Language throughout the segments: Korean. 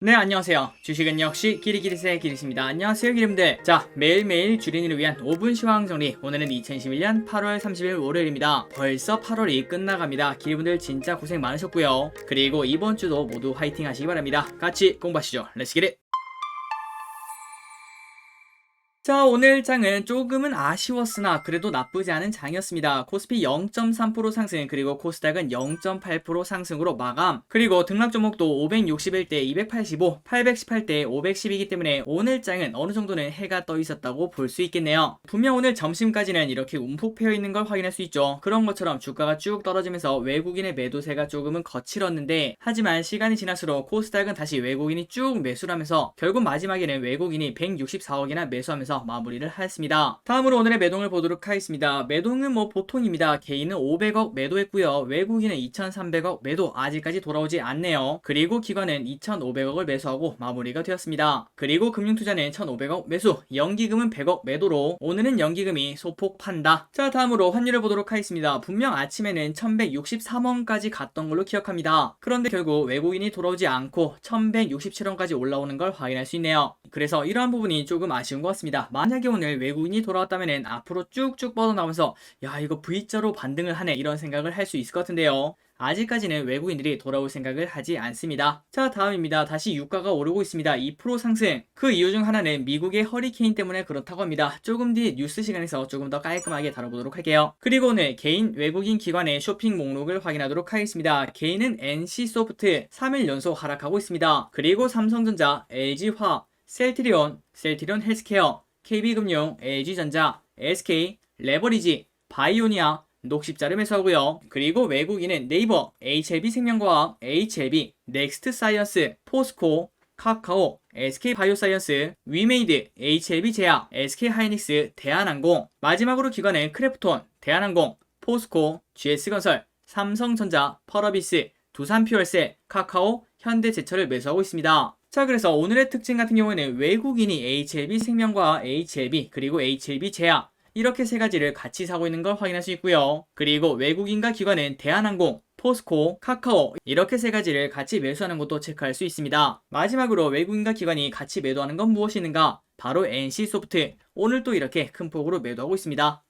네, 안녕하세요. 주식은 역시 기리기리세 기리십니다. 안녕하세요, 기림들. 자, 매일매일 주린이를 위한 5분 시황 정리. 오늘은 2021년 8월 30일 월요일입니다. 벌써 8월이 끝나갑니다. 기리분들 진짜 고생 많으셨고요. 그리고 이번 주도 모두 화이팅 하시기 바랍니다. 같이 공부하시죠. 렛츠 기릿! 자, 오늘 장은 조금은 아쉬웠으나 그래도 나쁘지 않은 장이었습니다. 코스피 0.3% 상승, 그리고 코스닥은 0.8% 상승으로 마감. 그리고 등락 종목도 561대 285, 818대 510이기 때문에 오늘 장은 어느 정도는 해가 떠 있었다고 볼 수 있겠네요. 분명 오늘 점심까지는 이렇게 움푹 패여 있는 걸 확인할 수 있죠. 그런 것처럼 주가가 쭉 떨어지면서 외국인의 매도세가 조금은 거칠었는데, 하지만 시간이 지날수록 코스닥은 다시 외국인이 쭉 매수를 하면서 결국 마지막에는 외국인이 164억이나 매수하면서 마무리를 하였습니다. 다음으로 오늘의 매동을 보도록 하겠습니다. 매동은 보통입니다. 개인은 500억 매도했고요. 외국인은 2300억 매도, 아직까지 돌아오지 않네요. 그리고 기관은 2500억을 매수하고 마무리가 되었습니다. 그리고 금융투자는 1500억 매수, 연기금은 100억 매도로 오늘은 연기금이 소폭 판다. 자, 다음으로 환율을 보도록 하겠습니다. 분명 아침에는 1163원까지 갔던 걸로 기억합니다. 그런데 결국 외국인이 돌아오지 않고 1167원까지 올라오는 걸 확인할 수 있네요. 그래서 이러한 부분이 조금 아쉬운 것 같습니다. 만약에 오늘 외국인이 돌아왔다면 앞으로 쭉쭉 뻗어나오면서 야, 이거 V자로 반등을 하네, 이런 생각을 할 수 있을 것 같은데요. 아직까지는 외국인들이 돌아올 생각을 하지 않습니다. 자, 다음입니다. 다시 유가가 오르고 있습니다. 2% 상승. 그 이유 중 하나는 미국의 허리케인 때문에 그렇다고 합니다. 조금 뒤 뉴스 시간에서 조금 더 깔끔하게 다뤄보도록 할게요. 그리고 오늘 개인 외국인 기관의 쇼핑 목록을 확인하도록 하겠습니다. 개인은 NC소프트 3일 연속 하락하고 있습니다. 그리고 삼성전자, LG화학, 셀트리온 헬스케어, KB금융, LG전자, SK, 레버리지, 바이오니아, 녹십자를 매수하고요. 그리고 외국인은 네이버, HLB생명과학, HLB, 넥스트사이언스, 포스코, 카카오, SK바이오사이언스, 위메이드, HLB제약, SK하이닉스, 대한항공, 마지막으로 기관은 크래프톤, 대한항공, 포스코, GS건설, 삼성전자, 펄어비스, 두산퓨얼셀, 카카오, 현대제철을 매수하고 있습니다. 자, 그래서 오늘의 특징 같은 경우에는 외국인이 HLB생명과학, HLB, 그리고 HLB제약, 이렇게 세 가지를 같이 사고 있는 걸 확인할 수 있고요. 그리고 외국인과 기관은 대한항공, 포스코, 카카오, 이렇게 세 가지를 같이 매수하는 것도 체크할 수 있습니다. 마지막으로 외국인과 기관이 같이 매도하는 건 무엇이는가? 바로 NC소프트. 오늘 또 이렇게 큰 폭으로 매도하고 있습니다.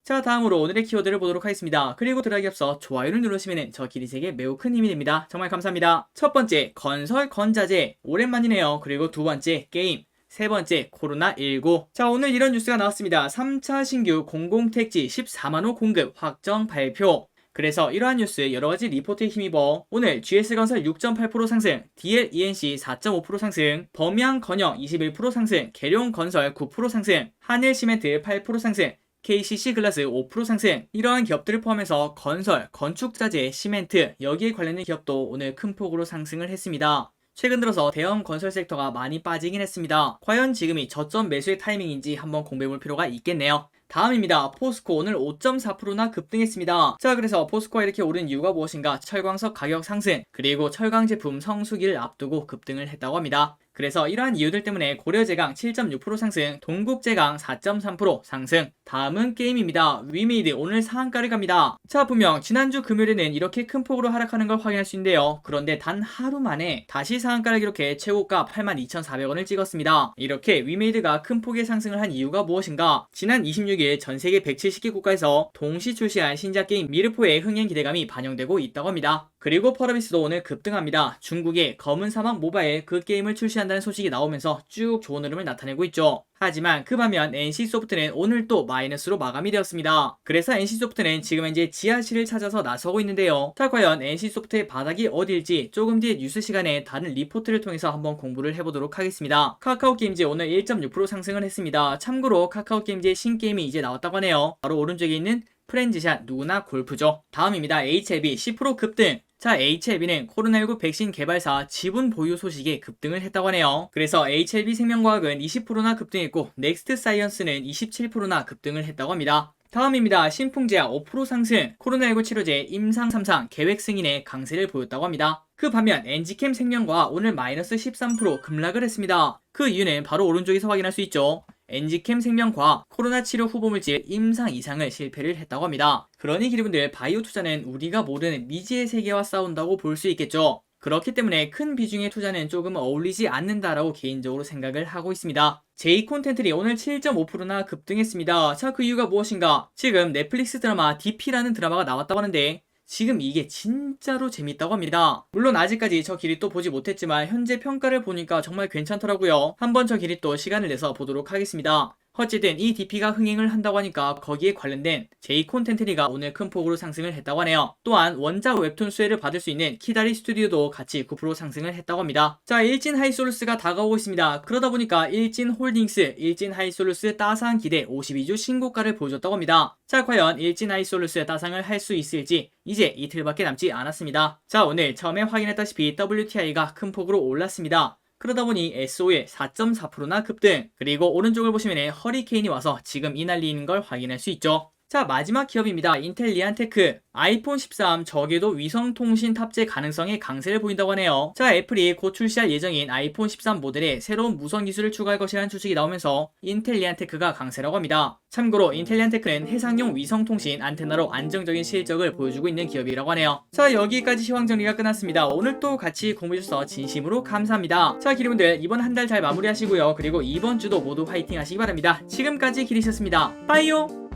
자, 다음으로 오늘의 키워드를 보도록 하겠습니다. 그리고 들어가기 앞서 좋아요를 누르시면 저 기리색에 매우 큰 힘이 됩니다. 정말 감사합니다. 첫 번째, 건설 건자재. 오랜만이네요. 그리고 두 번째, 게임. 세 번째, 코로나19. 자, 오늘 이런 뉴스가 나왔습니다. 3차 신규 공공택지 14만호 공급 확정 발표. 그래서 이러한 뉴스 여러가지 리포트에 힘입어 오늘 GS건설 6.8% 상승, DLENC 4.5% 상승, 범양건영 21% 상승, 계룡건설 9% 상승, 한일시멘트 8% 상승, KCC글라스 5% 상승, 이러한 기업들을 포함해서 건설, 건축자재, 시멘트, 여기에 관련된 기업도 오늘 큰 폭으로 상승을 했습니다. 최근 들어서 대형 건설 섹터가 많이 빠지긴 했습니다. 과연 지금이 저점 매수의 타이밍인지 한번 공부해볼 필요가 있겠네요. 다음입니다. 포스코 오늘 5.4%나 급등했습니다. 자, 그래서 포스코가 이렇게 오른 이유가 무엇인가? 철광석 가격 상승, 그리고 철강 제품 성수기를 앞두고 급등을 했다고 합니다. 그래서 이러한 이유들 때문에 고려제강 7.6% 상승, 동국제강 4.3% 상승. 다음은 게임입니다. 위메이드 오늘 상한가를 갑니다. 자, 분명 지난주 금요일에는 이렇게 큰 폭으로 하락하는 걸 확인할 수 있는데요. 그런데 단 하루 만에 다시 상한가를 기록해 최고가 82,400원을 찍었습니다. 이렇게 위메이드가 큰 폭의 상승을 한 이유가 무엇인가? 지난 26일 전세계 170개 국가에서 동시 출시한 신작 게임 미르포의 흥행 기대감이 반영되고 있다고 합니다. 그리고 펄어비스도 오늘 급등합니다. 중국의 검은 사막 모바일 그 게임을 출시한다는 소식이 나오면서 쭉 좋은 흐름을 나타내고 있죠. 하지만 그 반면 NC소프트는 오늘 또 마이너스로 마감이 되었습니다. 그래서 NC소프트는 지금 현재 지하실을 찾아서 나서고 있는데요. 자, 과연 NC소프트의 바닥이 어디일지 조금 뒤에 뉴스 시간에 다른 리포트를 통해서 한번 공부를 해보도록 하겠습니다. 카카오게임즈 오늘 1.6% 상승을 했습니다. 참고로 카카오게임즈의 신게임이 이제 나왔다고 하네요. 바로 오른쪽에 있는 프렌즈샷, 누구나 골프죠. 다음입니다. HLB 10% 급등. 자, HLB는 코로나19 백신 개발사 지분 보유 소식에 급등을 했다고 하네요. 그래서 HLB생명과학은 20%나 급등했고 넥스트사이언스는 27%나 급등을 했다고 합니다. 다음입니다. 신풍제약 5% 상승, 코로나19 치료제 임상 3상 계획 승인에 강세를 보였다고 합니다. 그 반면 엔지캠 생명과학 오늘 마이너스 13% 급락을 했습니다. 그 이유는 바로 오른쪽에서 확인할 수 있죠. 엔지캠 생명과학 코로나 치료 후보물질 임상 이상을 실패를 했다고 합니다. 그러니 기리분들 바이오 투자는 우리가 모르는 미지의 세계와 싸운다고 볼 수 있겠죠. 그렇기 때문에 큰 비중의 투자는 조금 어울리지 않는다라고 개인적으로 생각을 하고 있습니다. J 콘텐츠이 오늘 7.5%나 급등했습니다. 자, 그 이유가 무엇인가? 지금 넷플릭스 드라마 DP라는 드라마가 나왔다고 하는데 지금 이게 진짜로 재밌다고 합니다. 물론 아직까지 저 길이 또 보지 못했지만 현재 평가를 보니까 정말 괜찮더라고요. 한번 저 길이 또 시간을 내서 보도록 하겠습니다. 어쨌든 이 DP가 흥행을 한다고 하니까 거기에 관련된 J 콘텐츠가 오늘 큰 폭으로 상승을 했다고 하네요. 또한 원작 웹툰 수혜를 받을 수 있는 키다리 스튜디오도 같이 9% 상승을 했다고 합니다. 자, 일진 하이솔루스가 다가오고 있습니다. 그러다 보니까 일진 홀딩스, 일진 하이솔루스 따상 기대 52주 신고가를 보여줬다고 합니다. 자, 과연 일진 하이솔루스 따상을 할 수 있을지 이제 이틀밖에 남지 않았습니다. 자, 오늘 처음에 확인했다시피 WTI가 큰 폭으로 올랐습니다. 그러다 보니 SO일 4.4%나 급등, 그리고 오른쪽을 보시면 허리케인이 와서 지금 이 난리인 걸 확인할 수 있죠. 자, 마지막 기업입니다. 인텔 리안테크. 아이폰 13 저궤도 위성통신 탑재 가능성에 강세를 보인다고 하네요. 자, 애플이 곧 출시할 예정인 아이폰 13 모델에 새로운 무선 기술을 추가할 것이라는 추측이 나오면서 인텔 리안테크가 강세라고 합니다. 참고로 인텔 리안테크는 해상용 위성통신 안테나로 안정적인 실적을 보여주고 있는 기업이라고 하네요. 자, 여기까지 시황 정리가 끝났습니다. 오늘 또 같이 공부해주셔서 진심으로 감사합니다. 자, 기리분들 이번 한 달 잘 마무리하시고요. 그리고 이번 주도 모두 화이팅 하시기 바랍니다. 지금까지 기리셨습니다. 빠이요!